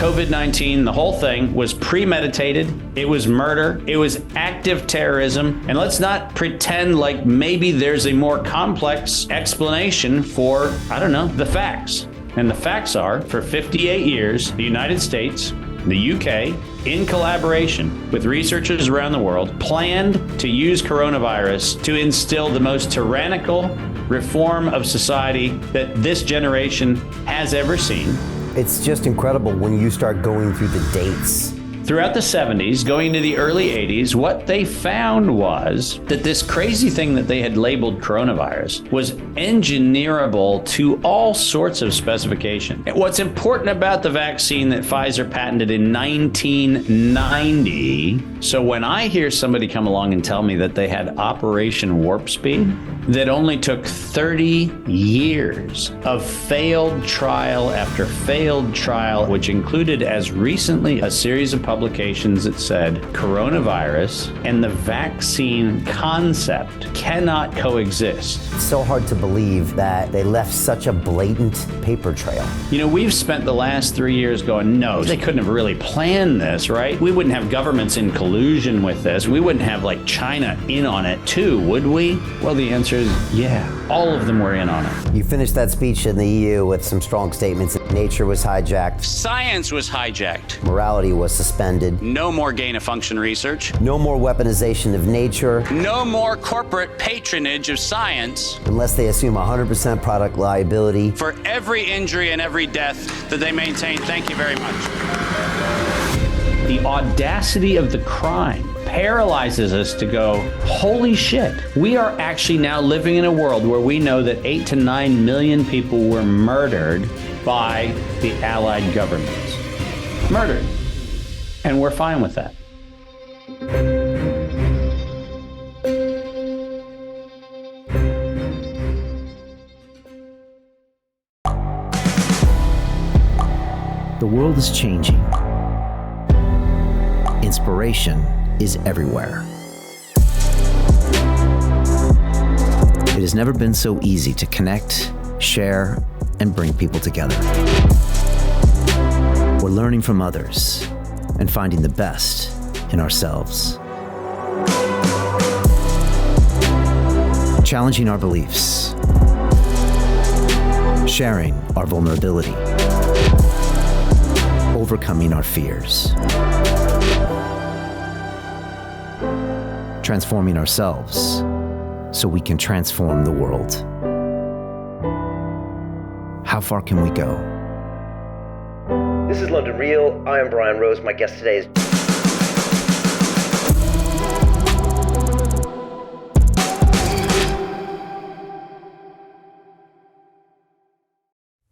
COVID-19, the whole thing was premeditated. It was murder. It was active terrorism. And let's not pretend like maybe there's a more complex explanation for, I don't know, the facts. And the facts are, for 58 years, the United States, the UK, in collaboration with researchers around the world, planned to use coronavirus to instill the most tyrannical reform of society that this generation has ever seen. It's just incredible when you start going through the dates. Throughout the 70s, going into the early 80s, what they found was that this crazy thing that they had labeled coronavirus was engineerable to all sorts of specification. And what's important about the vaccine that Pfizer patented in 1990, so when I hear somebody come along and tell me that they had Operation Warp Speed, that only took 30 years of failed trial after failed trial, which included as recently a series of publications that said coronavirus and the vaccine concept cannot coexist. It's so hard to believe that they left such a blatant paper trail. You know, we've spent the last 3 years going, no, they couldn't have really planned this, right? We wouldn't have governments in collusion with this. We wouldn't have like China in on it too, would we? Well, the answer is yeah, all of them were in on it. You finished that speech in the EU with some strong statements. Nature was hijacked. Science was hijacked. Morality was suspended. No more gain-of-function research. No more weaponization of nature. No more corporate patronage of science. Unless they assume 100% product liability. For every injury and every death that they maintain. Thank you very much. The audacity of the crime paralyzes us to go, holy shit. We are actually now living in a world where we know that 8 to 9 million people were murdered by the Allied governments. Murdered. And we're fine with that. The world is changing. Inspiration is everywhere. It has never been so easy to connect, share, and bring people together. We're learning from others and finding the best in ourselves. Challenging our beliefs, sharing our vulnerability, overcoming our fears, transforming ourselves so we can transform the world. How far can we go? This is London Real. I am Brian Rose. My guest today is...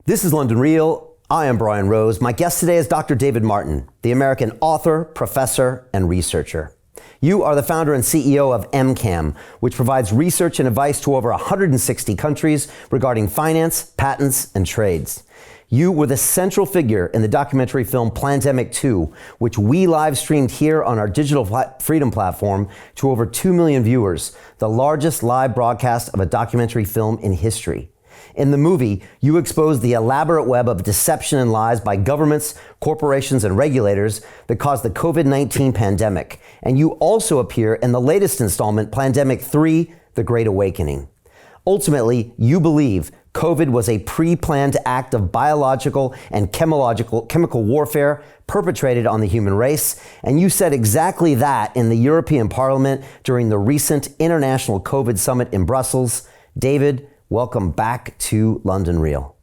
This is London Real. I am Brian Rose. My guest today is Dr. David Martin, the American author, professor, and researcher. You are the founder and CEO of MCAM, which provides research and advice to over 160 countries regarding finance, patents, and trades. You were the central figure in the documentary film Plandemic 2, which we live streamed here on our Digital Freedom platform to over 2 million viewers, the largest live broadcast of a documentary film in history. In the movie, you expose the elaborate web of deception and lies by governments, corporations, and regulators that caused the COVID-19 pandemic. And you also appear in the latest installment, Plandemic 3, The Great Awakening. Ultimately, you believe COVID was a pre-planned act of biological and chemical warfare perpetrated on the human race. And you said exactly that in the European Parliament during the recent International COVID Summit in Brussels. David, welcome back to London Real.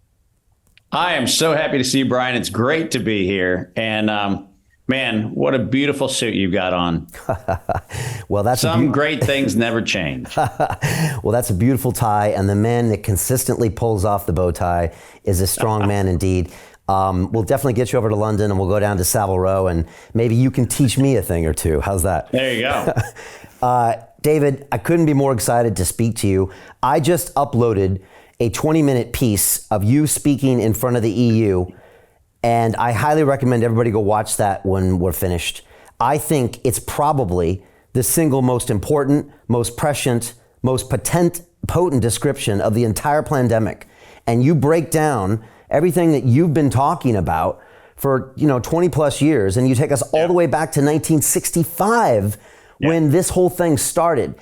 I am so happy to see you, Brian. It's great to be here. And man, what a beautiful suit you've got on. Well, that's some great things never change. Well, that's a beautiful tie. And the man that consistently pulls off the bow tie is a strong man indeed. We'll definitely get you over to London and we'll go down to Savile Row and maybe you can teach me a thing or two. How's that? There you go. David, I couldn't be more excited to speak to you. I just uploaded a 20-minute piece of you speaking in front of the EU, and I highly recommend everybody go watch that when we're finished. I think it's probably the single most important, most prescient, most potent description of the entire pandemic. And you break down everything that you've been talking about for 20 plus years, and you take us all the way back to 1965 when this whole thing started.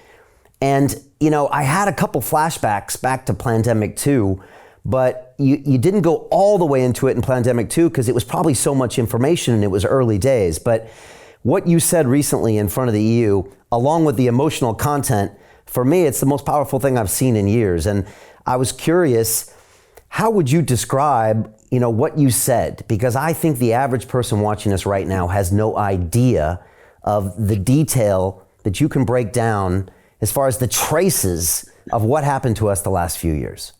And I had a couple flashbacks back to Plandemic 2, but you didn't go all the way into it in Plandemic 2 because it was probably so much information and it was early days. But what you said recently in front of the EU, along with the emotional content, for me, it's the most powerful thing I've seen in years. And I was curious, how would you describe, what you said? Because I think the average person watching us right now has no idea of the detail that you can break down as far as the traces of what happened to us the last few years.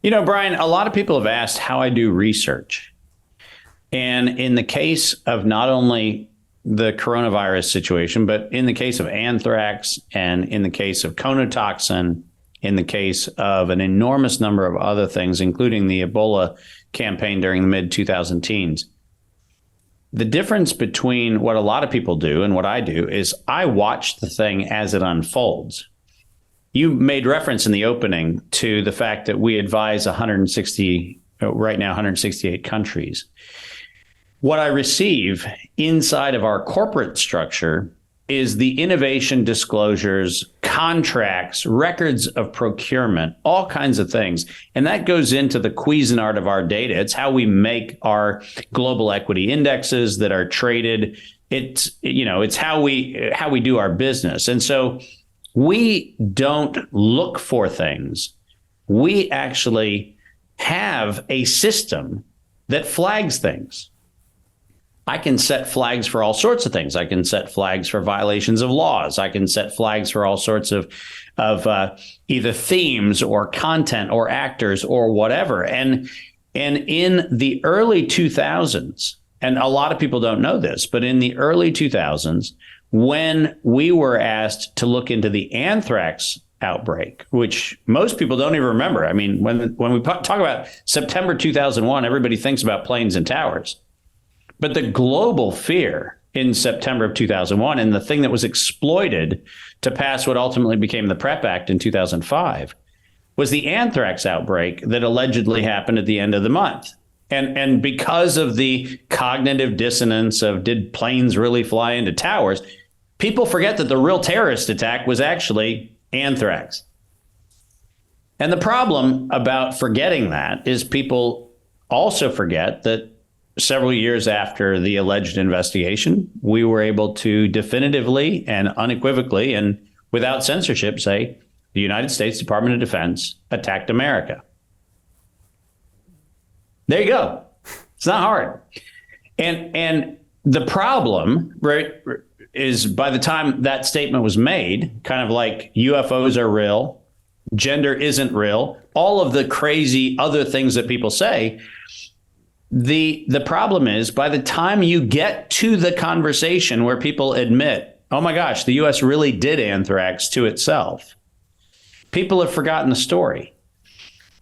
Brian, a lot of people have asked how I do research. And in the case of not only the coronavirus situation, but in the case of anthrax and in the case of conotoxin, in the case of an enormous number of other things, including the Ebola campaign during the mid-2010s, the difference between what a lot of people do and what I do is I watch the thing as it unfolds. You made reference in the opening to the fact that we advise 168 countries. What I receive inside of our corporate structure is the innovation disclosures, contracts, records of procurement, all kinds of things. And that goes into the Cuisinart of our data. It's how we make our global equity indexes that are traded. It's how we do our business. And so we don't look for things. We actually have a system that flags things. I can set flags for all sorts of things. I can set flags for violations of laws. I can set flags for all sorts of either themes or content or actors or whatever. And in the early 2000s, and a lot of people don't know this, but in the early 2000s, when we were asked to look into the anthrax outbreak, which most people don't even remember. I mean, when we talk about September 2001, everybody thinks about planes and towers. But the global fear in September of 2001 and the thing that was exploited to pass what ultimately became the PrEP Act in 2005 was the anthrax outbreak that allegedly happened at the end of the month. And because of the cognitive dissonance of did planes really fly into towers, people forget that the real terrorist attack was actually anthrax. And the problem about forgetting that is people also forget that several years after the alleged investigation, we were able to definitively and unequivocally and without censorship say the United States Department of Defense attacked America. There you go. It's not hard. And the problem, right, is by the time that statement was made, kind of like UFOs are real, gender isn't real, all of the crazy other things that people say, the problem is by the time you get to the conversation where people admit, oh my gosh, the U.S. really did anthrax to itself, people have forgotten the story.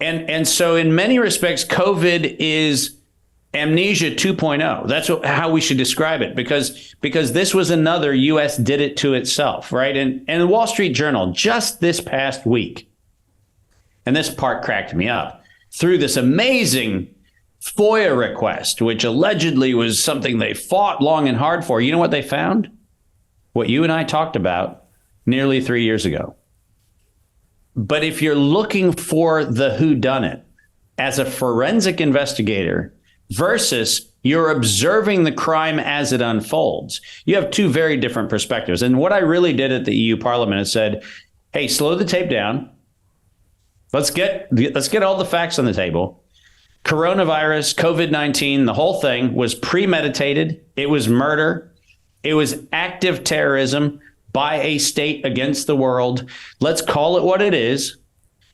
And so in many respects, COVID is amnesia 2.0. That's how we should describe it, because this was another U.S. did it to itself, right? And the Wall Street Journal just this past week, and this part cracked me up, through this amazing FOIA request, which allegedly was something they fought long and hard for. You know what they found? What you and I talked about nearly 3 years ago. But if you're looking for the whodunit as a forensic investigator versus you're observing the crime as it unfolds, you have two very different perspectives. And what I really did at the EU Parliament is said, hey, slow the tape down. Let's get all the facts on the table. Coronavirus, COVID-19, the whole thing was premeditated. It was murder. It was active terrorism by a state against the world. Let's call it what it is.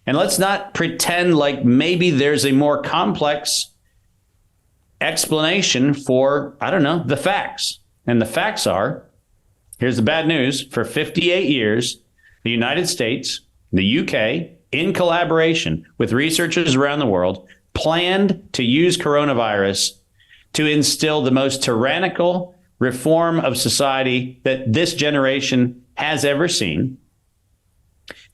And let's not pretend like maybe there's a more complex explanation for, I don't know, the facts. And the facts are, here's the bad news, for 58 years, the United States, the UK, in collaboration with researchers around the world, planned to use coronavirus to instill the most tyrannical reform of society that this generation has ever seen.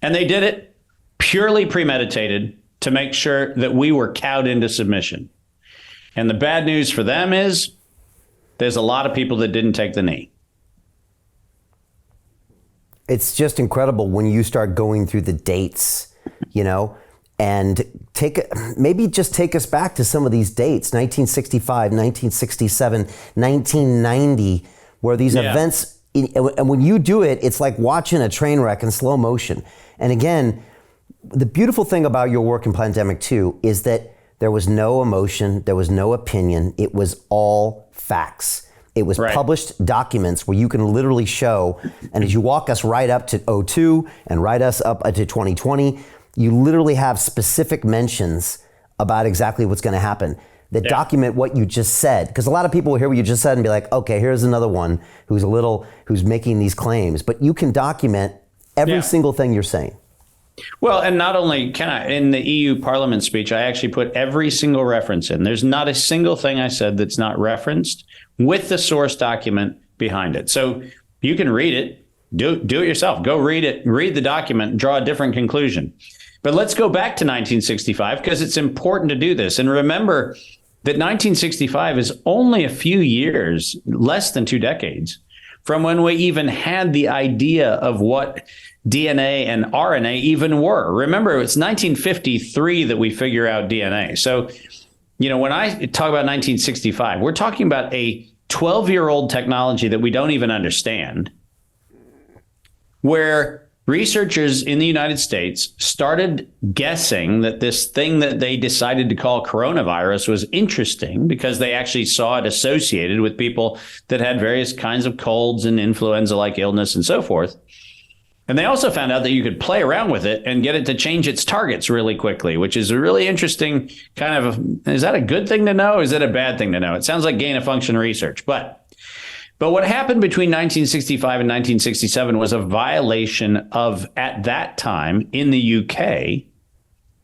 And they did it purely premeditated to make sure that we were cowed into submission. And the bad news for them is there's a lot of people that didn't take the knee. It's just incredible when you start going through the dates, and maybe just take us back to some of these dates, 1965, 1967, 1990, where these events, and when you do it, it's like watching a train wreck in slow motion. And again, the beautiful thing about your work in Plandemic 2 is that there was no emotion, there was no opinion, it was all facts. It was published documents where you can literally show, and as you walk us right up to '02 and right us up to 2020, you literally have specific mentions about exactly what's going to happen that document what you just said. Because a lot of people will hear what you just said and be like, okay, here's another one who's making these claims. But you can document every single thing you're saying. Well, and not only can I, in the EU Parliament speech, I actually put every single reference in. There's not a single thing I said that's not referenced with the source document behind it. So you can read it, do it yourself. Go read it, read the document, draw a different conclusion. But let's go back to 1965 because it's important to do this. And remember that 1965 is only a few years, less than 2 decades, from when we even had the idea of what DNA and RNA even were. Remember, it's 1953 that we figure out DNA. So, when I talk about 1965, we're talking about a 12-year-old technology that we don't even understand, where researchers in the United States started guessing that this thing that they decided to call coronavirus was interesting because they actually saw it associated with people that had various kinds of colds and influenza-like illness and so forth. And they also found out that you could play around with it and get it to change its targets really quickly, which is a really interesting kind of, is that a good thing to know? Is that a bad thing to know? It sounds like gain of function research. But what happened between 1965 and 1967 was a violation of, at that time in the UK,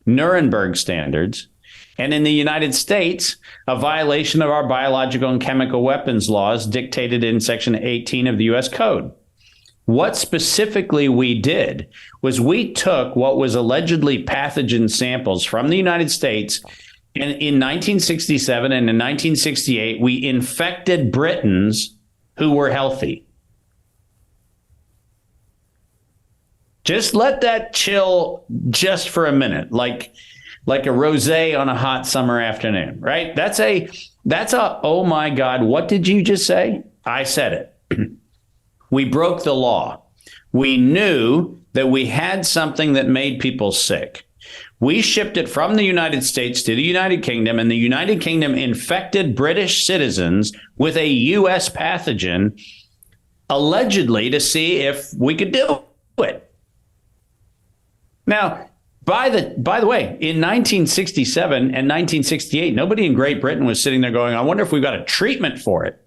Nuremberg standards, and in the United States, a violation of our biological and chemical weapons laws dictated in Section 18 of the U.S. Code. What specifically we did was we took what was allegedly pathogen samples from the United States, and in 1967 and in 1968, we infected Britons who were healthy. Just let that chill just for a minute, like a rosé on a hot summer afternoon, right? That's a, oh my God, what did you just say? I said it. We broke the law. We knew that we had something that made people sick. We shipped it from the United States to the United Kingdom, and the United Kingdom infected British citizens with a U.S. pathogen, allegedly to see if we could do it. Now, by the way, in 1967 and 1968, nobody in Great Britain was sitting there going, I wonder if we've got a treatment for it.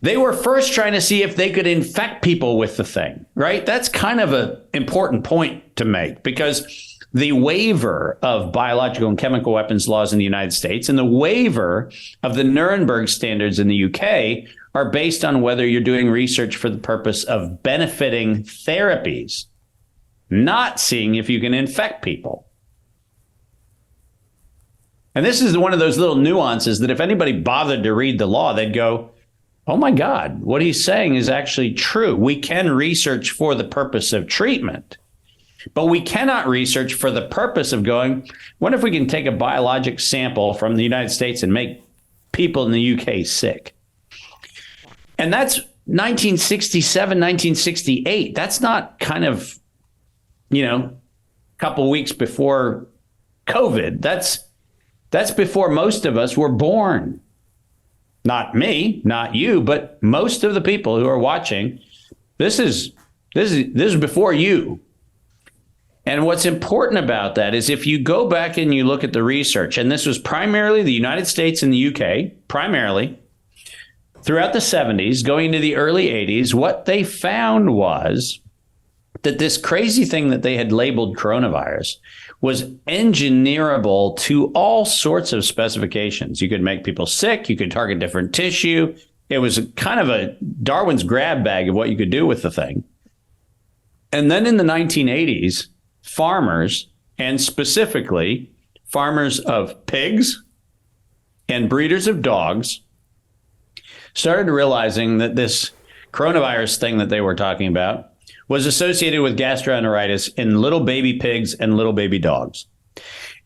They were first trying to see if they could infect people with the thing, right? That's kind of an important point to make, because the waiver of biological and chemical weapons laws in the United States and the waiver of the Nuremberg standards in the UK are based on whether you're doing research for the purpose of benefiting therapies, not seeing if you can infect people. And this is one of those little nuances that if anybody bothered to read the law, they'd go, oh my God, what he's saying is actually true. We can research for the purpose of treatment, but we cannot research for the purpose of going, what if we can take a biologic sample from the United States and make people in the UK sick? And that's 1967, 1968. That's not kind of, a couple weeks before COVID. That's before most of us were born. Not me, not you, but most of the people who are watching. This is before you. And what's important about that is if you go back and you look at the research, and this was primarily the United States and the UK, primarily, throughout the 70s, going into the early 80s, what they found was that this crazy thing that they had labeled coronavirus was engineerable to all sorts of specifications. You could make people sick. You could target different tissue. It was kind of a Darwin's grab bag of what you could do with the thing. And then in the 1980s, farmers, and specifically farmers of pigs And breeders of dogs started realizing that this coronavirus thing that they were talking about was associated with gastroenteritis in little baby pigs and little baby dogs.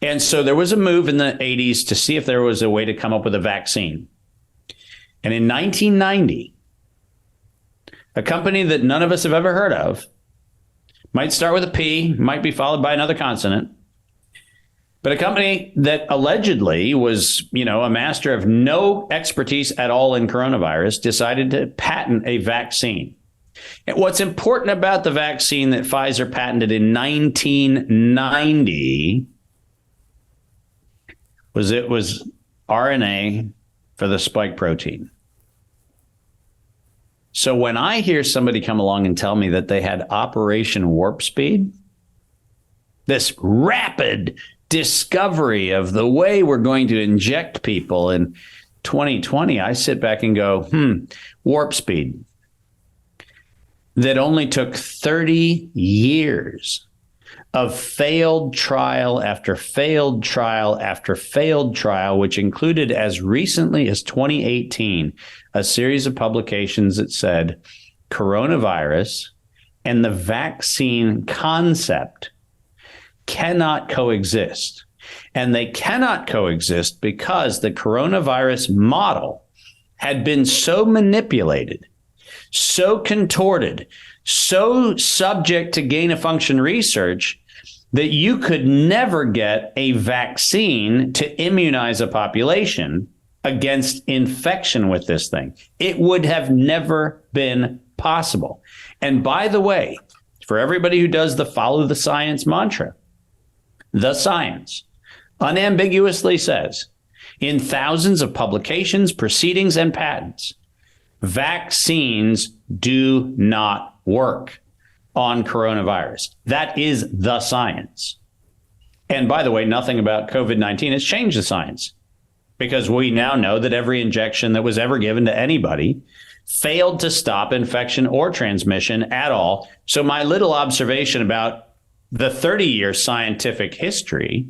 And so there was a move in the 80s to see if there was a way to come up with a vaccine. And in 1990, a company that none of us have ever heard of, might start with a P, might be followed by another consonant, but a company that allegedly was, a master of no expertise at all in coronavirus, decided to patent a vaccine. And what's important about the vaccine that Pfizer patented in 1990 was it was RNA for the spike protein. So when I hear somebody come along and tell me that they had Operation Warp Speed, this rapid discovery of the way we're going to inject people in 2020, I sit back and go, warp speed. That only took 30 years of failed trial after failed trial after failed trial, which included as recently as 2018, a series of publications that said coronavirus and the vaccine concept cannot coexist. And they cannot coexist because the coronavirus model had been so manipulated, so contorted, so subject to gain-of-function research that you could never get a vaccine to immunize a population against infection with this thing. It would have never been possible. And by the way, for everybody who does the follow the science mantra, the science unambiguously says in thousands of publications, proceedings, and patents, vaccines do not work on coronavirus. That is the science. And by the way, nothing about COVID-19 has changed the science, because we now know that every injection that was ever given to anybody failed to stop infection or transmission at all. So my little observation about the 30-year scientific history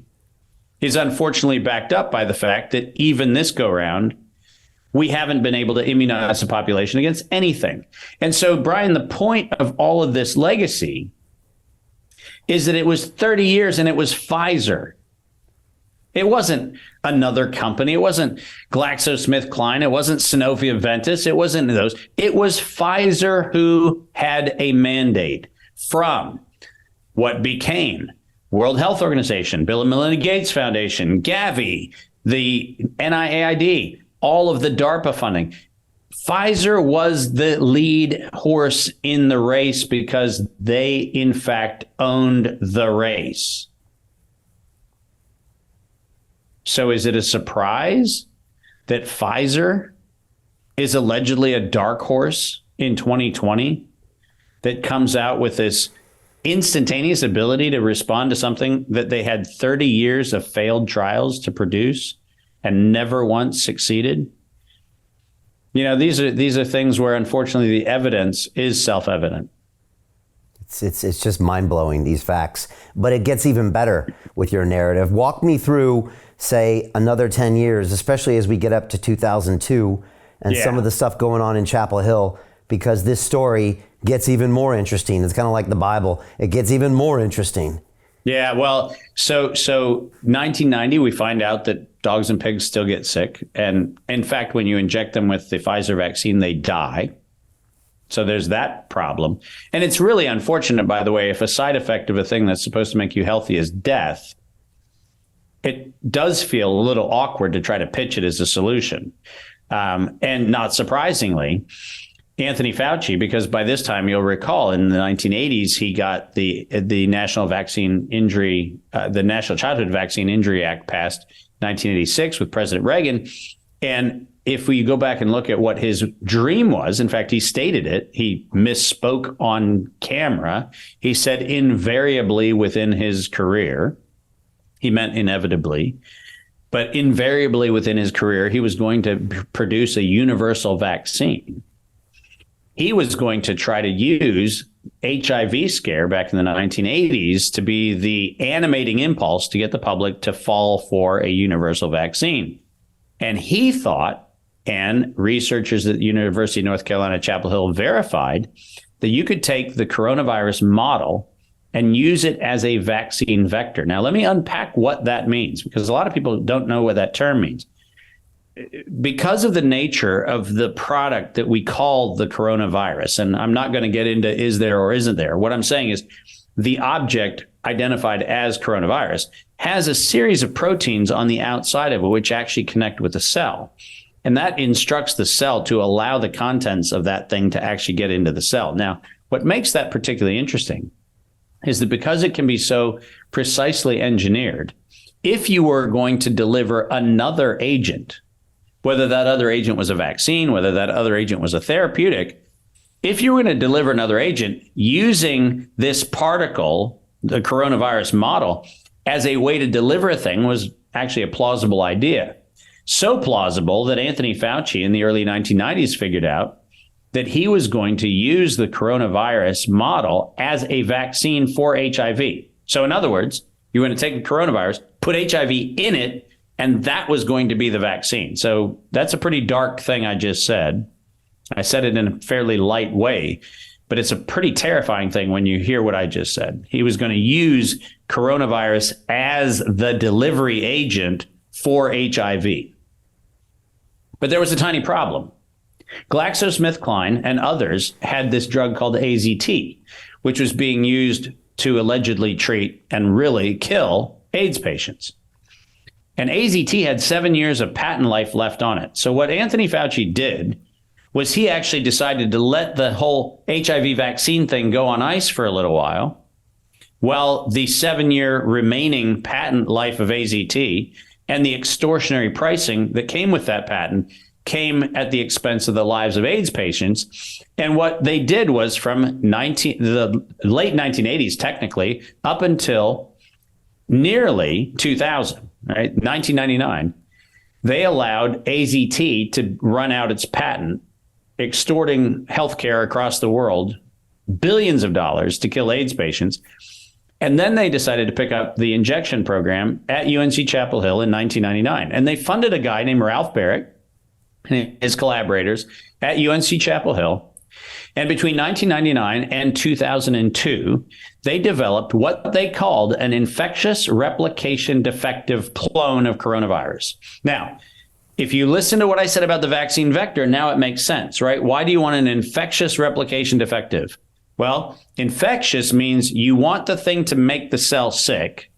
is unfortunately backed up by the fact that even this go round, we haven't been able to immunize the population against anything. And so, Brian, the point of all of this legacy is that it was 30 years and it was Pfizer. It wasn't another company. It wasn't GlaxoSmithKline. It wasn't Sanofi Aventis. It wasn't those. It was Pfizer who had a mandate from what became World Health Organization, Bill and Melinda Gates Foundation, Gavi, the NIAID, all of the DARPA funding. Pfizer was the lead horse in the race because they, in fact, owned the race. So is it a surprise that Pfizer is allegedly a dark horse in 2020 that comes out with this instantaneous ability to respond to something that they had 30 years of failed trials to produce and never once succeeded? These are things where, unfortunately, the evidence is self-evident. It's just mind-blowing, these facts. But it gets even better with your narrative. Walk me through, say, another 10 years, especially as we get up to 2002 and some of the stuff going on in Chapel Hill, because this story gets even more interesting. It's kind of like the Bible. It gets even more interesting. Yeah, well, so 1990, we find out that dogs and pigs still get sick. And in fact, when you inject them with the Pfizer vaccine, they die. So there's that problem. And it's really unfortunate, by the way, if a side effect of a thing that's supposed to make you healthy is death, it does feel a little awkward to try to pitch it as a solution. And not surprisingly, Anthony Fauci, because by this time, you'll recall, in the 1980s, he got the National Vaccine Injury, the National Childhood Vaccine Injury Act passed 1986 with President Reagan. And if we go back and look at what his dream was, in fact, he stated it, he misspoke on camera. He said invariably within his career, he meant inevitably, but invariably within his career, he was going to produce a universal vaccine. He was going to try to use HIV scare back in the 1980s to be the animating impulse to get the public to fall for a universal vaccine. And he thought, and researchers at the University of North Carolina, Chapel Hill verified, that you could take the coronavirus model and use it as a vaccine vector. Now, let me unpack what that means, because a lot of people don't know what that term means. Because of the nature of the product that we call the coronavirus, and I'm not going to get into is there or isn't there. What I'm saying is the object identified as coronavirus has a series of proteins on the outside of it, which actually connect with the cell. And that instructs the cell to allow the contents of that thing to actually get into the cell. Now, what makes that particularly interesting is that because it can be so precisely engineered, if you were going to deliver another agent, whether that other agent was a vaccine, whether that other agent was a therapeutic, if you were going to deliver another agent using this particle, the coronavirus model, as a way to deliver a thing was actually a plausible idea. So plausible that Anthony Fauci in the early 1990s figured out that he was going to use the coronavirus model as a vaccine for HIV. So in other words, you're going to take the coronavirus, put HIV in it, and that was going to be the vaccine. So that's a pretty dark thing I just said. I said it in a fairly light way, but it's a pretty terrifying thing when you hear what I just said. He was going to use coronavirus as the delivery agent for HIV. But there was a tiny problem. GlaxoSmithKline and others had this drug called AZT, which was being used to allegedly treat and really kill AIDS patients. And AZT had 7 years of patent life left on it. So what Anthony Fauci did was he actually decided to let the whole HIV vaccine thing go on ice for a little while the 7-year remaining patent life of AZT and the extortionary pricing that came with that patent came at the expense of the lives of AIDS patients. And what they did was from the late 1980s, technically, up until nearly 2000, right, 1999, they allowed AZT to run out its patent, extorting healthcare across the world, billions of dollars to kill AIDS patients. And then they decided to pick up the injection program at UNC Chapel Hill in 1999. And they funded a guy named Ralph Barrett and his collaborators at UNC Chapel Hill. And between 1999 and 2002, they developed what they called an infectious replication defective clone of coronavirus. Now, if you listen to what I said about the vaccine vector, now it makes sense, right? Why do you want an infectious replication defective? Well, infectious means you want the thing to make the cell sick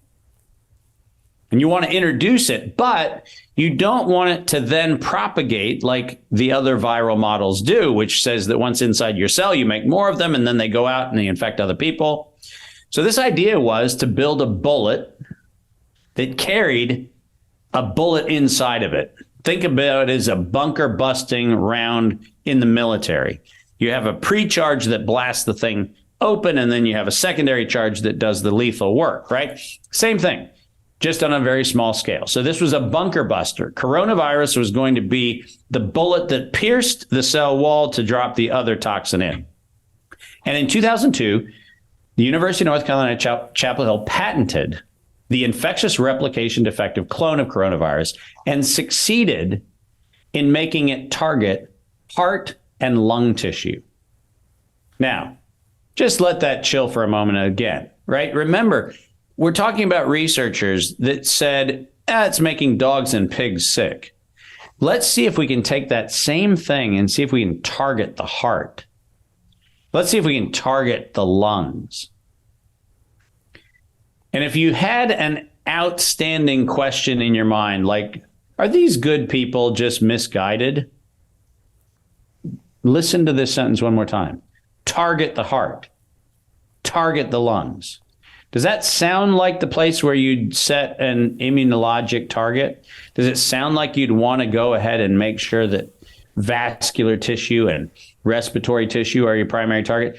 and you want to introduce it, but you don't want it to then propagate like the other viral models do, which says that once inside your cell, you make more of them and then they go out and they infect other people. So this idea was to build a bullet that carried a bullet inside of it. Think about it as a bunker busting round in the military. You have a pre-charge that blasts the thing open, and then you have a secondary charge that does the lethal work, right? Same thing, just on a very small scale. So this was a bunker buster. Coronavirus was going to be the bullet that pierced the cell wall to drop the other toxin in. And in 2002, the University of North Carolina Chapel Hill patented the infectious replication defective clone of coronavirus and succeeded in making it target heart and lung tissue. Now, just let that chill for a moment again, right? Remember, we're talking about researchers that said, it's making dogs and pigs sick. Let's see if we can take that same thing and see if we can target the heart. Let's see if we can target the lungs. And if you had an outstanding question in your mind, like, are these good people just misguided? Listen to this sentence one more time. Target the heart. Target the lungs. Does that sound like the place where you'd set an immunologic target? Does it sound like you'd want to go ahead and make sure that vascular tissue and respiratory tissue are your primary target?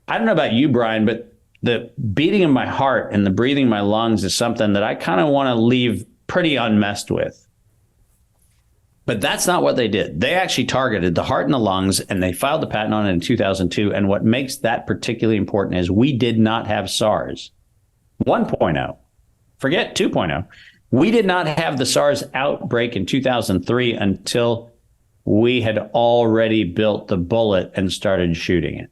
I don't know about you, Brian, but the beating of my heart and the breathing of my lungs is something that I kind of want to leave pretty unmessed with. But that's not what they did. They actually targeted the heart and the lungs, and they filed the patent on it in 2002. And what makes that particularly important is we did not have SARS 1.0. Forget 2.0. We did not have the SARS outbreak in 2003 until we had already built the bullet and started shooting it.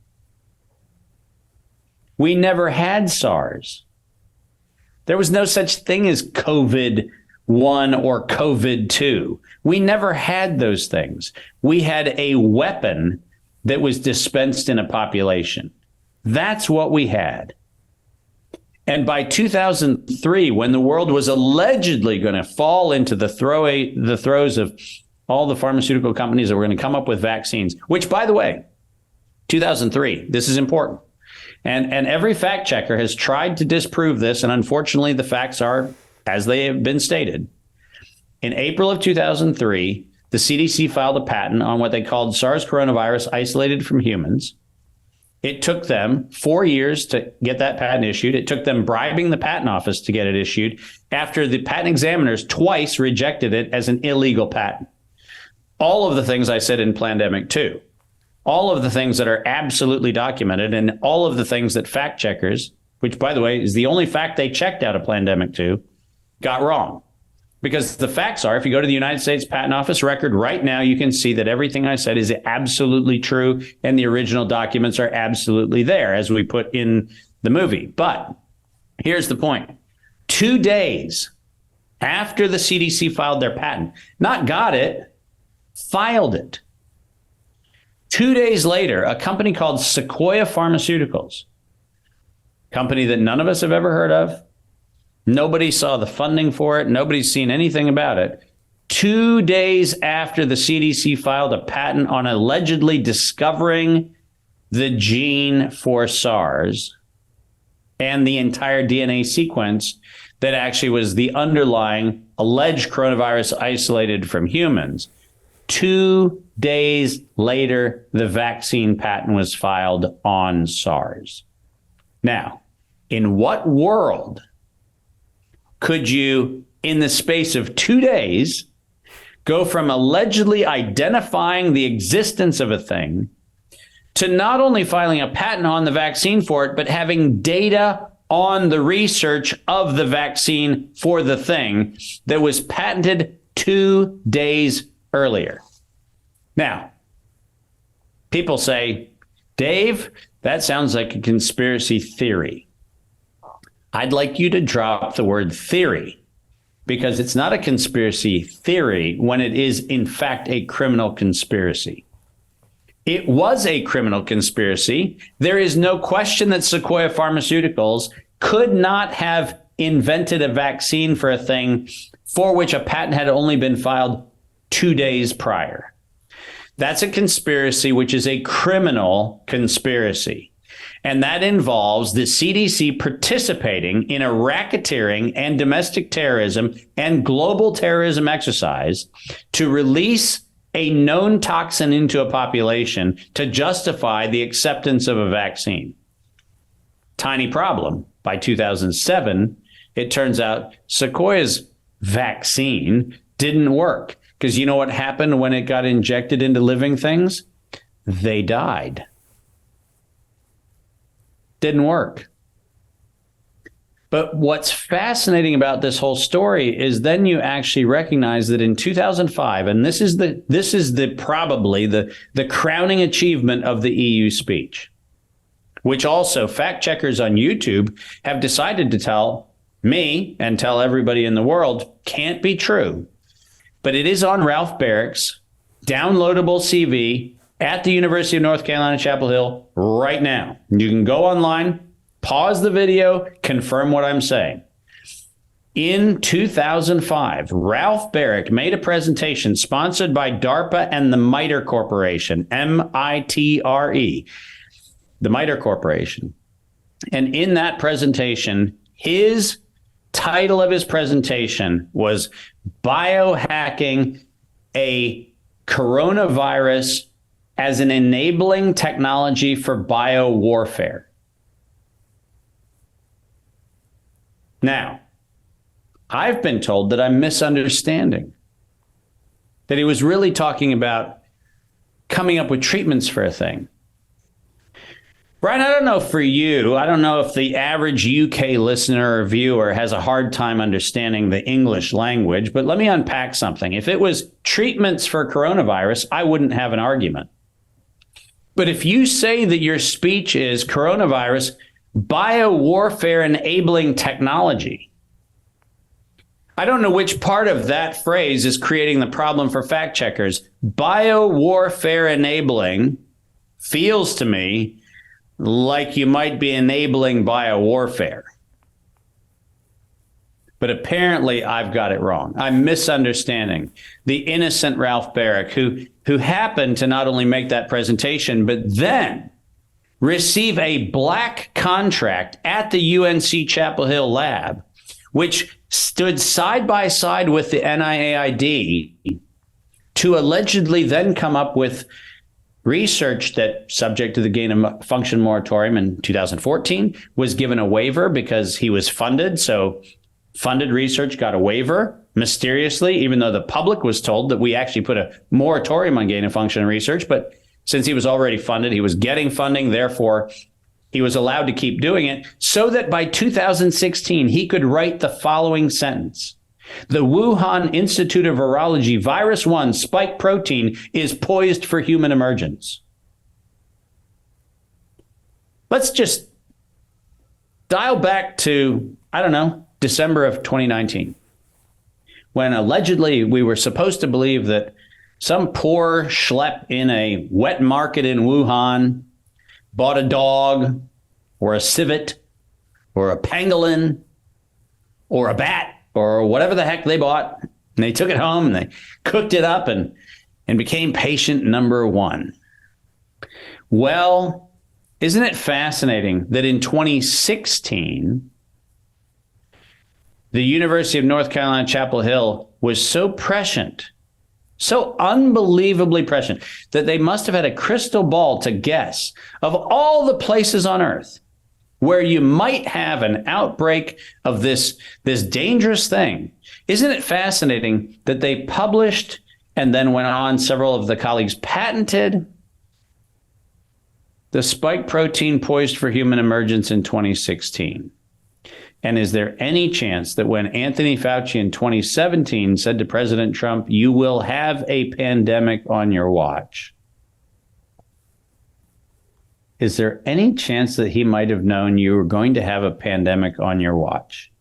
We never had SARS. There was no such thing as COVID-1 or COVID-2. We never had those things. We had a weapon that was dispensed in a population. That's what we had. And by 2003, when the world was allegedly going to fall into the throes of all the pharmaceutical companies that were going to come up with vaccines, which, by the way, 2003, this is important. And every fact checker has tried to disprove this. And unfortunately, the facts are as they have been stated. In April of 2003, the CDC filed a patent on what they called SARS coronavirus isolated from humans. It took them 4 years to get that patent issued. It took them bribing the patent office to get it issued after the patent examiners twice rejected it as an illegal patent. All of the things I said in Plandemic 2, all of the things that are absolutely documented, and all of the things that fact checkers, which, by the way, is the only fact they checked out of Plandemic 2, got wrong. Because the facts are, if you go to the United States Patent Office record right now, you can see that everything I said is absolutely true, and the original documents are absolutely there, as we put in the movie. But here's the point. 2 days after the CDC filed their patent, not got it, filed it. 2 days later, a company called Sequoia Pharmaceuticals, company that none of us have ever heard of, nobody saw the funding for it, nobody's seen anything about it. 2 days after the CDC filed a patent on allegedly discovering the gene for SARS and the entire DNA sequence that actually was the underlying alleged coronavirus isolated from humans, 2 days later, the vaccine patent was filed on SARS. Now, in what world could you, in the space of 2 days, go from allegedly identifying the existence of a thing to not only filing a patent on the vaccine for it, but having data on the research of the vaccine for the thing that was patented 2 days earlier? Now, people say, Dave, that sounds like a conspiracy theory. I'd like you to drop the word theory, because it's not a conspiracy theory when it is, in fact, a criminal conspiracy. It was a criminal conspiracy. There is no question that Sequoia Pharmaceuticals could not have invented a vaccine for a thing for which a patent had only been filed 2 days prior. That's a conspiracy, which is a criminal conspiracy. And that involves the CDC participating in a racketeering and domestic terrorism and global terrorism exercise to release a known toxin into a population to justify the acceptance of a vaccine. Tiny problem. By 2007, it turns out Sequoia's vaccine didn't work. Because you know what happened when it got injected into living things? They died. Didn't work. But what's fascinating about this whole story is then you actually recognize that in 2005, and this is probably the crowning achievement of the EU speech, which also fact checkers on YouTube have decided to tell me and tell everybody in the world can't be true. But it is on Ralph Barrick's downloadable CV at the University of North Carolina, Chapel Hill right now. You can go online, pause the video, confirm what I'm saying. In 2005, Ralph Barrick made a presentation sponsored by DARPA and the MITRE Corporation, M-I-T-R-E, the MITRE Corporation. And in that presentation, his title of his presentation was Biohacking a Coronavirus as an Enabling Technology for Biowarfare. Now, I've been told that I'm misunderstanding, that he was really talking about coming up with treatments for a thing. Brian, I don't know for you. I don't know if the average UK listener or viewer has a hard time understanding the English language, but let me unpack something. If it was treatments for coronavirus, I wouldn't have an argument. But if you say that your speech is coronavirus biowarfare enabling technology, I don't know which part of that phrase is creating the problem for fact checkers. Biowarfare enabling feels to me like you might be enabling biowarfare. But apparently I've got it wrong. I'm misunderstanding the innocent Ralph Barrick, who happened to not only make that presentation, but then receive a black contract at the UNC Chapel Hill lab, which stood side by side with the NIAID to allegedly then come up with research that, subject to the gain of function moratorium in 2014, was given a waiver because he was funded. So funded research got a waiver mysteriously, even though the public was told that we actually put a moratorium on gain of function research. But since he was already funded, he was getting funding. Therefore, he was allowed to keep doing it so that by 2016, he could write the following sentence. The Wuhan Institute of Virology virus 1 spike protein is poised for human emergence. Let's just dial back to, I don't know, December of 2019, when allegedly we were supposed to believe that some poor schlep in a wet market in Wuhan bought a dog or a civet or a pangolin or a bat or whatever the heck they bought, and they took it home and they cooked it up and became patient number one. Well, isn't it fascinating that in 2016, the University of North Carolina, Chapel Hill was so prescient, so unbelievably prescient, that they must have had a crystal ball to guess of all the places on earth where you might have an outbreak of this dangerous thing. Isn't it fascinating that they published and then went on, several of the colleagues patented the spike protein poised for human emergence in 2016? And is there any chance that when Anthony Fauci in 2017 said to President Trump, you will have a pandemic on your watch, is there any chance that he might have known you were going to have a pandemic on your watch?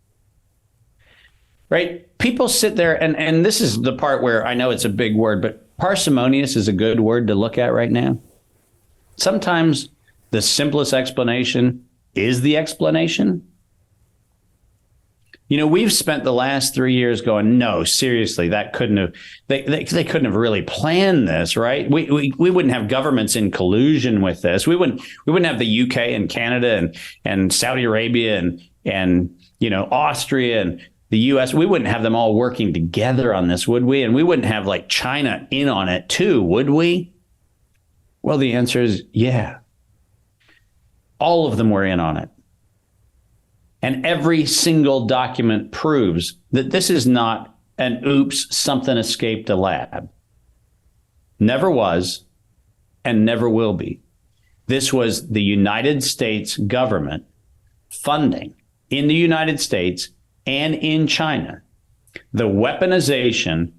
Right? People sit there, and this is the part where I know it's a big word, but parsimonious is a good word to look at right now. Sometimes the simplest explanation is the explanation. You know, we've spent the last 3 years going, no, seriously, that couldn't have, they couldn't have really planned this, right? We wouldn't have governments in collusion with this. We wouldn't have the UK and Canada and Saudi Arabia and you know, Austria and the US. We wouldn't have them all working together on this, would we? And we wouldn't have like China in on it too, would we? Well, the answer is yeah. All of them were in on it. And every single document proves that this is not an oops, something escaped a lab. Never was and never will be. This was the United States government funding in the United States and in China the weaponization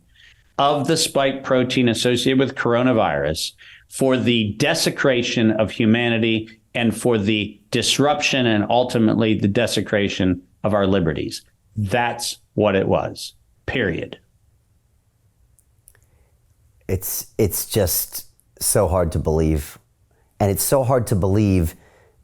of the spike protein associated with coronavirus for the desecration of humanity and for the disruption and ultimately the desecration of our liberties. That's what it was, period. It's just so hard to believe. And it's so hard to believe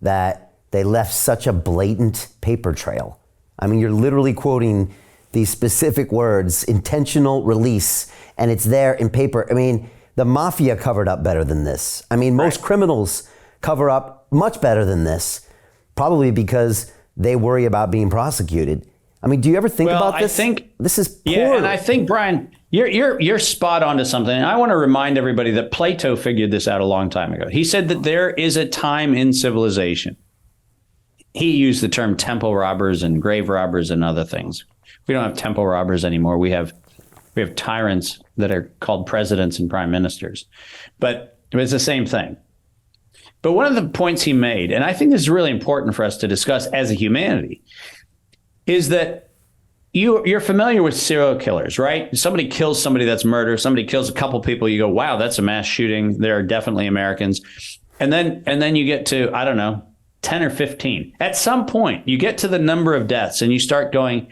that they left such a blatant paper trail. I mean, you're literally quoting these specific words, intentional release, and it's there in paper. I mean, the mafia covered up better than this. I mean, most criminals cover up much better than this, probably because they worry about being prosecuted. I mean, do you ever think about this? I think this is poor. Yeah, and I think, Brian, you're spot on to something. And I want to remind everybody that Plato figured this out a long time ago. He said that there is a time in civilization. He used the term temple robbers and grave robbers and other things. We don't have temple robbers anymore. We have tyrants that are called presidents and prime ministers. But it's the same thing. But one of the points he made, and I think this is really important for us to discuss as a humanity, is that you're familiar with serial killers, right? Somebody kills somebody, that's murder. Somebody kills a couple people, you go, wow, that's a mass shooting. There are definitely Americans. And then you get to, I don't know, 10 or 15. At some point, you get to the number of deaths and you start going,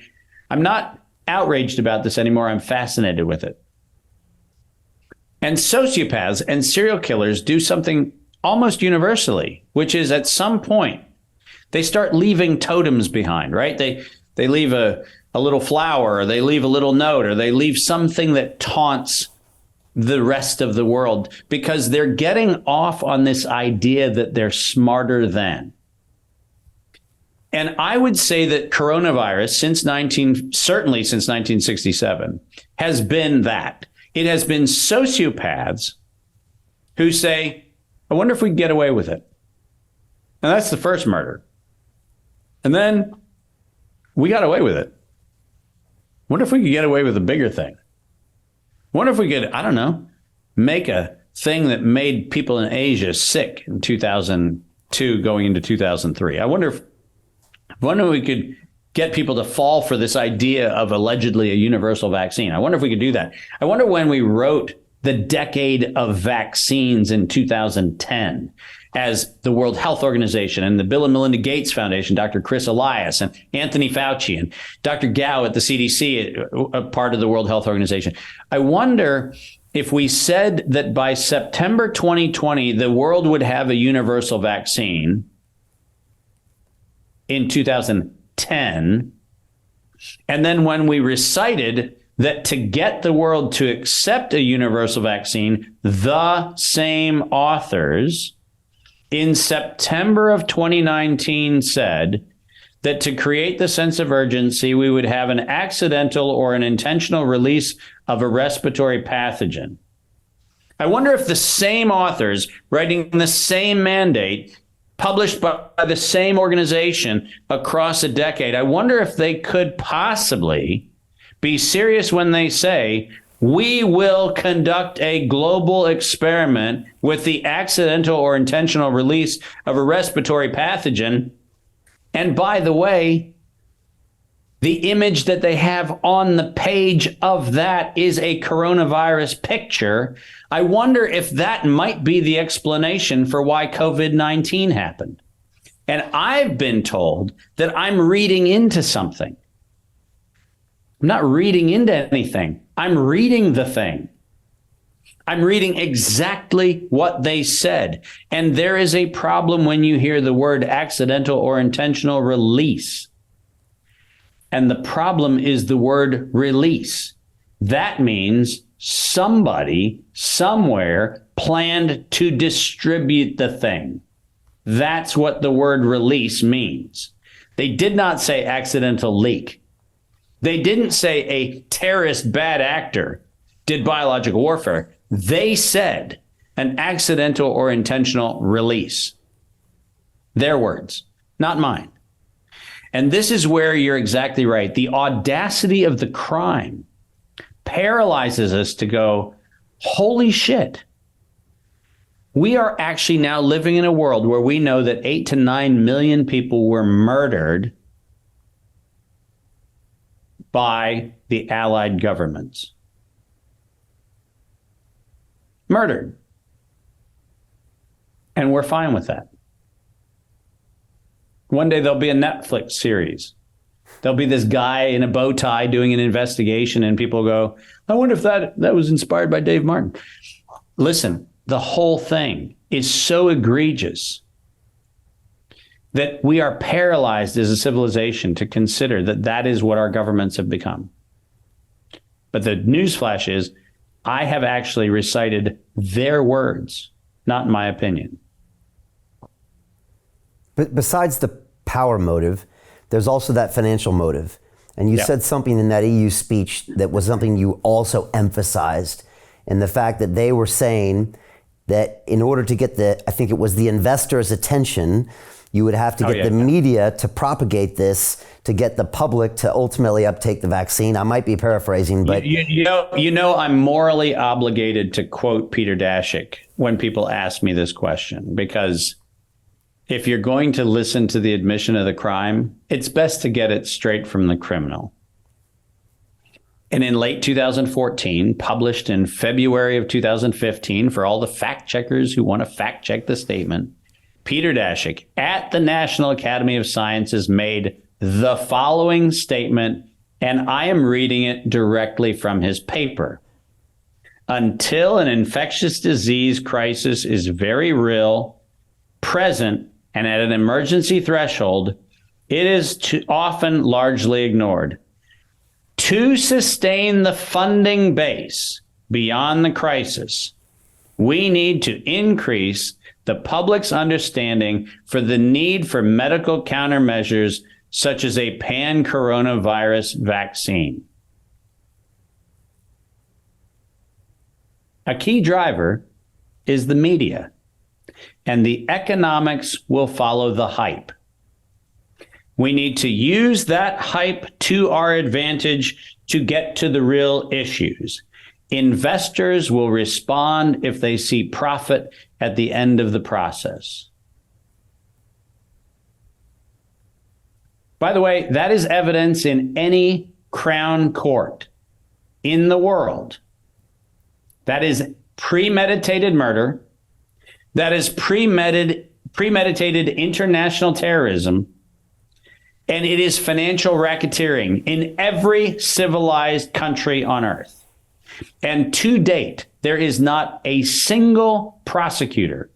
I'm not outraged about this anymore. I'm fascinated with it. And sociopaths and serial killers do something almost universally, which is at some point, they start leaving totems behind, right? They leave a little flower, or they leave a little note, or they leave something that taunts the rest of the world, because they're getting off on this idea that they're smarter than. And I would say that coronavirus certainly since 1967 has been that. It has been sociopaths who say, I wonder if we can get away with it. And that's the first murder. And then we got away with it. Wonder if we could get away with a bigger thing. Wonder if we could, I don't know, make a thing that made people in Asia sick in 2002 going into 2003. I wonder if we could get people to fall for this idea of allegedly a universal vaccine. I wonder if we could do that. I wonder when we wrote the decade of vaccines in 2010 as the World Health Organization and the Bill and Melinda Gates Foundation, Dr. Chris Elias and Anthony Fauci and Dr. Gao at the CDC, a part of the World Health Organization. I wonder if we said that by September 2020, the world would have a universal vaccine in 2010. And then when we recited that to get the world to accept a universal vaccine, the same authors in September of 2019 said that to create the sense of urgency, we would have an accidental or an intentional release of a respiratory pathogen. I wonder if the same authors writing the same mandate, published by the same organization across a decade, I wonder if they could possibly be serious when they say, we will conduct a global experiment with the accidental or intentional release of a respiratory pathogen. And by the way, the image that they have on the page of that is a coronavirus picture. I wonder if that might be the explanation for why COVID-19 happened. And I've been told that I'm reading into something. I'm not reading into anything. I'm reading the thing. I'm reading exactly what they said. And there is a problem when you hear the word accidental or intentional release. And the problem is the word release. That means somebody somewhere planned to distribute the thing. That's what the word release means. They did not say accidental leak. They didn't say a terrorist bad actor did biological warfare. They said an accidental or intentional release. Their words, not mine. And this is where you're exactly right. The audacity of the crime paralyzes us to go, holy shit. We are actually now living in a world where we know that 8 to 9 million people were murdered by the allied governments. Murdered. And we're fine with that. One day there'll be a Netflix series. There'll be this guy in a bow tie doing an investigation, and people go, I wonder if that was inspired by Dave Martin. Listen, the whole thing is so egregious that we are paralyzed as a civilization to consider that that is what our governments have become. But the newsflash is, I have actually recited their words, not my opinion. But besides the power motive, there's also that financial motive. And you said something in that EU speech that was something you also emphasized, in the fact that they were saying that in order to get I think it was the investors' attention, You would have to get yeah. the media to propagate this to get the public to ultimately uptake the vaccine. I might be paraphrasing, but you know, I'm morally obligated to quote Peter Daszak when people ask me this question, because if you're going to listen to the admission of the crime, it's best to get it straight from the criminal. And in late 2014, published in February of 2015, for all the fact checkers who want to fact check the statement, Peter Daszak at the National Academy of Sciences made the following statement, and I am reading it directly from his paper. Until an infectious disease crisis is very real, present, and at an emergency threshold, it is often largely ignored. To sustain the funding base beyond the crisis, we need to increase the public's understanding for the need for medical countermeasures such as a pan-coronavirus vaccine. A key driver is the media, and the economics will follow the hype. We need to use that hype to our advantage to get to the real issues. Investors will respond if they see profit at the end of the process. By the way, that is evidence in any crown court in the world. That is premeditated murder. That is premeditated international terrorism. And it is financial racketeering in every civilized country on earth. And to date, there is not a single prosecutor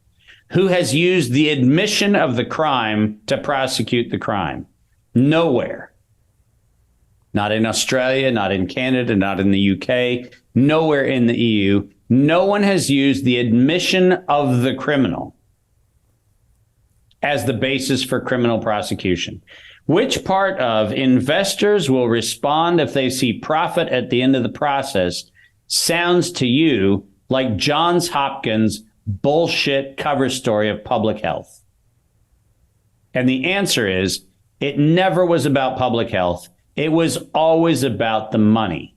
who has used the admission of the crime to prosecute the crime. Nowhere. Not in Australia, not in Canada, not in the UK, nowhere in the EU. No one has used the admission of the criminal as the basis for criminal prosecution. Which part of investors will respond if they see profit at the end of the process sounds to you like Johns Hopkins bullshit cover story of public health? And the answer is, it never was about public health. It was always about the money.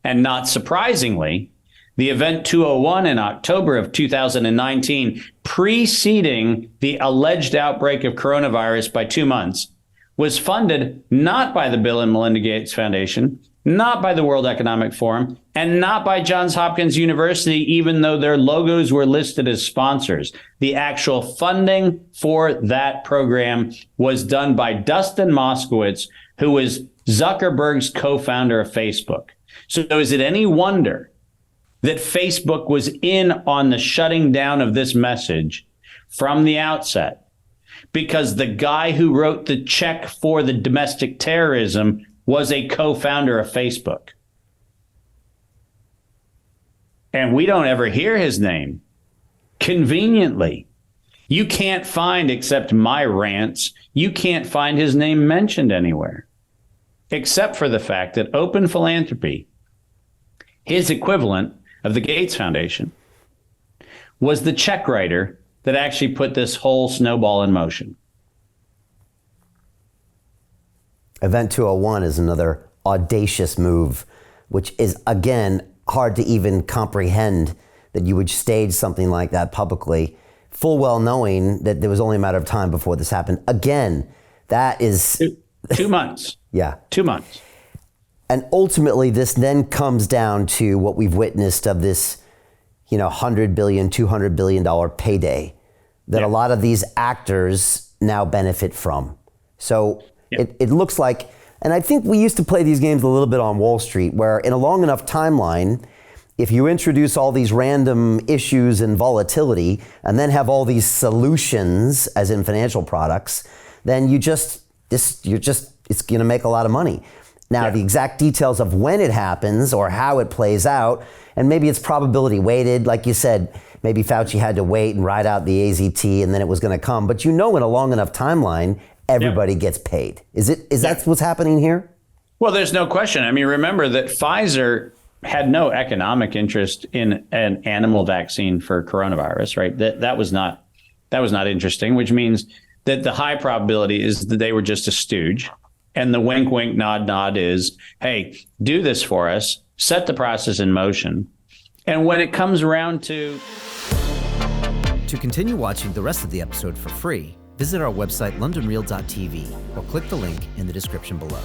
And not surprisingly, the Event 201 in October of 2019, preceding the alleged outbreak of coronavirus by 2 months, was funded not by the Bill and Melinda Gates Foundation, not by the World Economic Forum, and not by Johns Hopkins University, even though their logos were listed as sponsors. The actual funding for that program was done by Dustin Moskowitz, who was Zuckerberg's co-founder of Facebook. So is it any wonder that Facebook was in on the shutting down of this message from the outset? Because the guy who wrote the check for the domestic terrorism was a co-founder of Facebook. And we don't ever hear his name. Conveniently. You can't find, except my rants, you can't find his name mentioned anywhere. Except for the fact that Open Philanthropy, his equivalent of the Gates Foundation, was the check writer that actually put this whole snowball in motion. Event 201 is another audacious move, which is, again, hard to even comprehend that you would stage something like that publicly, full well knowing that there was only a matter of time before this happened. Again, that is... 2 months. Yeah. 2 months. And ultimately, this then comes down to what we've witnessed of this, $100 billion, $200 billion payday that a lot of these actors now benefit from. So it looks like, and I think we used to play these games a little bit on Wall Street, where in a long enough timeline, if you introduce all these random issues and volatility, and then have all these solutions, as in financial products, then it's going to make a lot of money. Now, the exact details of when it happens or how it plays out, and maybe it's probability weighted, like you said, maybe Fauci had to wait and ride out the AZT and then it was going to come. But in a long enough timeline, everybody gets paid. Is that what's happening here? Well, there's no question. I mean, remember that Pfizer had no economic interest in an animal vaccine for coronavirus, right? That was not That was not interesting, which means that the high probability is that they were just a stooge. And the wink, wink, nod, nod is, hey, do this for us, set the process in motion. And when it comes around to continue watching the rest of the episode for free, visit our website, londonreal.tv, or click the link in the description below.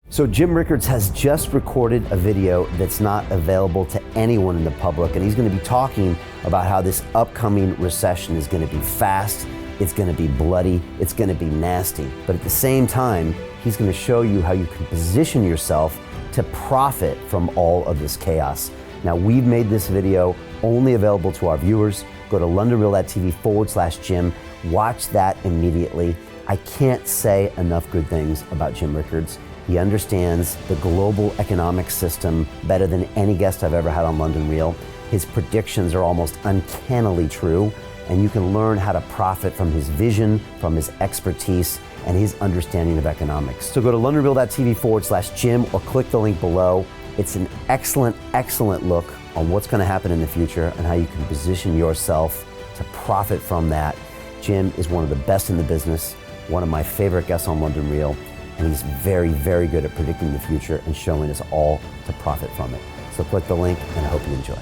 So Jim Rickards has just recorded a video that's not available to anyone in the public, and he's going to be talking about how this upcoming recession is going to be fast, it's going to be bloody, it's going to be nasty. But at the same time, he's going to show you how you can position yourself to profit from all of this chaos. Now, we've made this video only available to our viewers. Go to londonreal.tv/Jim. Watch that immediately. I can't say enough good things about Jim Rickards. He understands the global economic system better than any guest I've ever had on London Real. His predictions are almost uncannily true, and you can learn how to profit from his vision, from his expertise, and his understanding of economics. So go to londonreal.tv/Jim or click the link below. It's an excellent, excellent look on what's going to happen in the future and how you can position yourself to profit from that. Jim is one of the best in the business, one of my favorite guests on London Real. And he's very, very good at predicting the future and showing us all to profit from it. So click the link, and I hope you enjoy.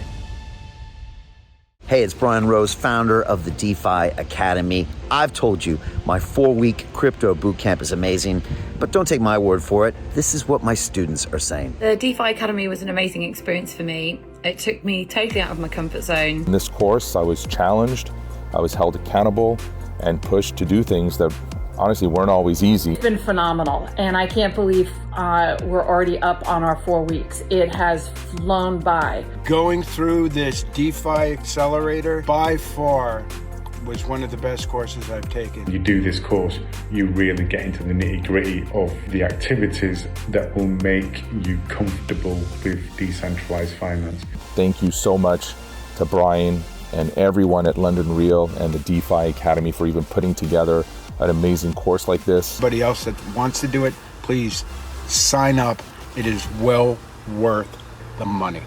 Hey, it's Brian Rose, founder of the DeFi Academy. I've told you my 4-week crypto bootcamp is amazing, but don't take my word for it. This is what my students are saying. The DeFi Academy was an amazing experience for me. It took me totally out of my comfort zone. In this course, I was challenged, I was held accountable, and pushed to do things that honestly weren't always easy. It's been phenomenal, and I can't believe we're already up on our 4 weeks. It has flown by. Going through this DeFi accelerator by far was one of the best courses I've taken. You do this course, you really get into the nitty-gritty of the activities that will make you comfortable with decentralized finance. Thank you so much to Brian and everyone at London Real and the DeFi Academy for even putting together an amazing course like this. Anybody else that wants to do it, please sign up. It is well worth the money.